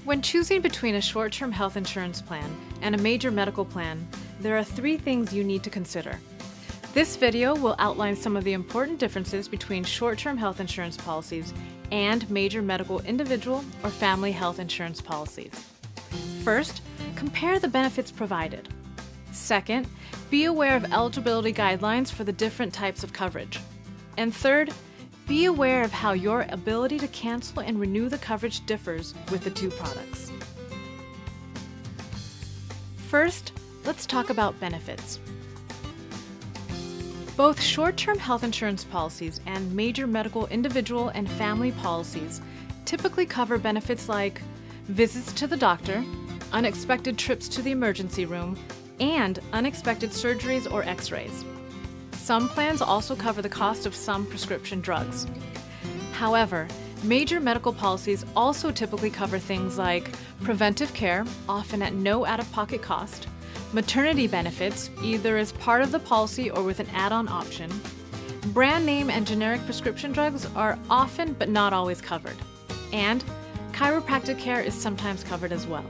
When choosing between a short-term health insurance plan and a major medical plan, there are 3 things you need to consider. This video will outline some of the important differences between short-term health insurance policies and major medical individual or family health insurance policies. First, compare the benefits provided. Second, be aware of eligibility guidelines for the different types of coverage. And third, be aware of how your ability to cancel and renew the coverage differs with the 2 products. First, let's talk about benefits. Both short-term health insurance policies and major medical individual and family policies typically cover benefits like visits to the doctor, unexpected trips to the emergency room, and unexpected surgeries or x-rays. Some plans also cover the cost of some prescription drugs. However, major medical policies also typically cover things like preventive care, often at no out-of-pocket cost, maternity benefits, either as part of the policy or with an add-on option. Brand name and generic prescription drugs are often but not always covered. And chiropractic care is sometimes covered as well.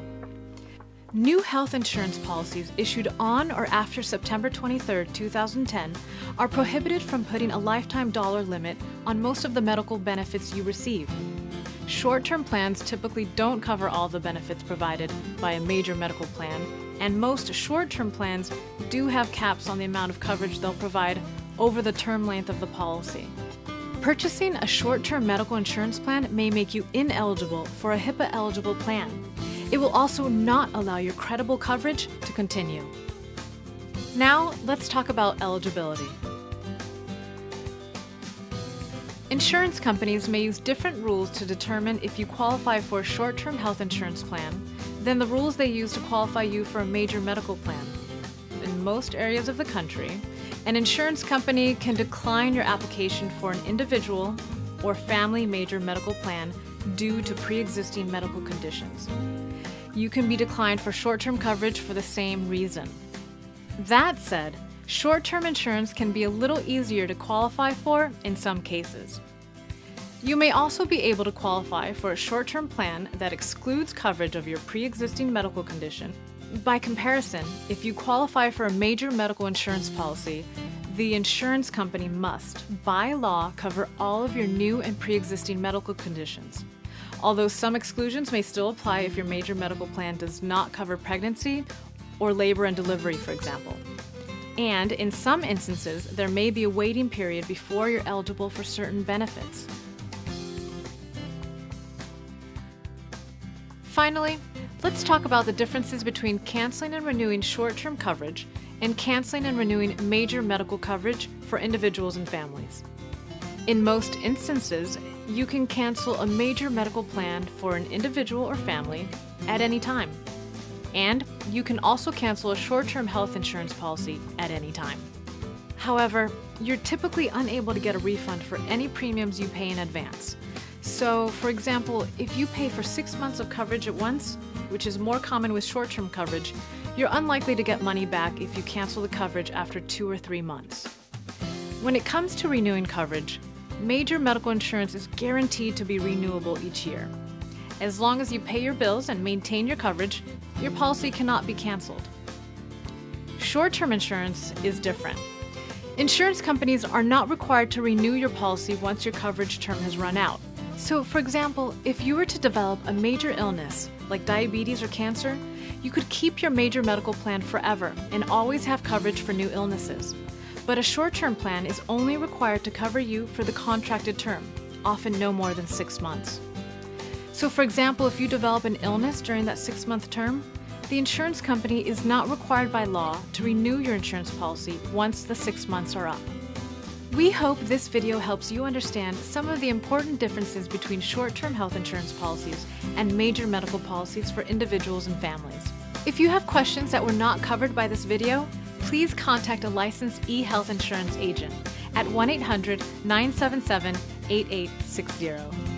New health insurance policies issued on or after September 23, 2010 are prohibited from putting a lifetime dollar limit on most of the medical benefits you receive. Short-term plans typically don't cover all the benefits provided by a major medical plan, and most short-term plans do have caps on the amount of coverage they'll provide over the term length of the policy. Purchasing a short-term medical insurance plan may make you ineligible for a HIPAA-eligible plan. It will also not allow your credible coverage to continue. Now, let's talk about eligibility. Insurance companies may use different rules to determine if you qualify for a short-term health insurance plan than the rules they use to qualify you for a major medical plan. In most areas of the country, an insurance company can decline your application for an individual or family major medical plan due to pre-existing medical conditions. You can be declined for short-term coverage for the same reason. That said, short-term insurance can be a little easier to qualify for in some cases. You may also be able to qualify for a short-term plan that excludes coverage of your pre-existing medical condition. By comparison, if you qualify for a major medical insurance policy, the insurance company must, by law, cover all of your new and pre-existing medical conditions. Although some exclusions may still apply if your major medical plan does not cover pregnancy or labor and delivery, for example. And in some instances, there may be a waiting period before you're eligible for certain benefits. Finally, let's talk about the differences between canceling and renewing short-term coverage and canceling and renewing major medical coverage for individuals and families. In most instances, you can cancel a major medical plan for an individual or family at any time. And you can also cancel a short-term health insurance policy at any time. However, you're typically unable to get a refund for any premiums you pay in advance. So, for example, if you pay for 6 months of coverage at once, which is more common with short-term coverage, you're unlikely to get money back if you cancel the coverage after 2 or 3 months. When it comes to renewing coverage, major medical insurance is guaranteed to be renewable each year. As long as you pay your bills and maintain your coverage, your policy cannot be canceled. Short-term insurance is different. Insurance companies are not required to renew your policy once your coverage term has run out. So, for example, if you were to develop a major illness, like diabetes or cancer, you could keep your major medical plan forever and always have coverage for new illnesses. But a short-term plan is only required to cover you for the contracted term, often no more than 6 months. So for example, if you develop an illness during that 6-month term, the insurance company is not required by law to renew your insurance policy once the 6 months are up. We hope this video helps you understand some of the important differences between short-term health insurance policies and major medical policies for individuals and families. If you have questions that were not covered by this video, please contact a licensed e-health insurance agent at 1-800-977-8860.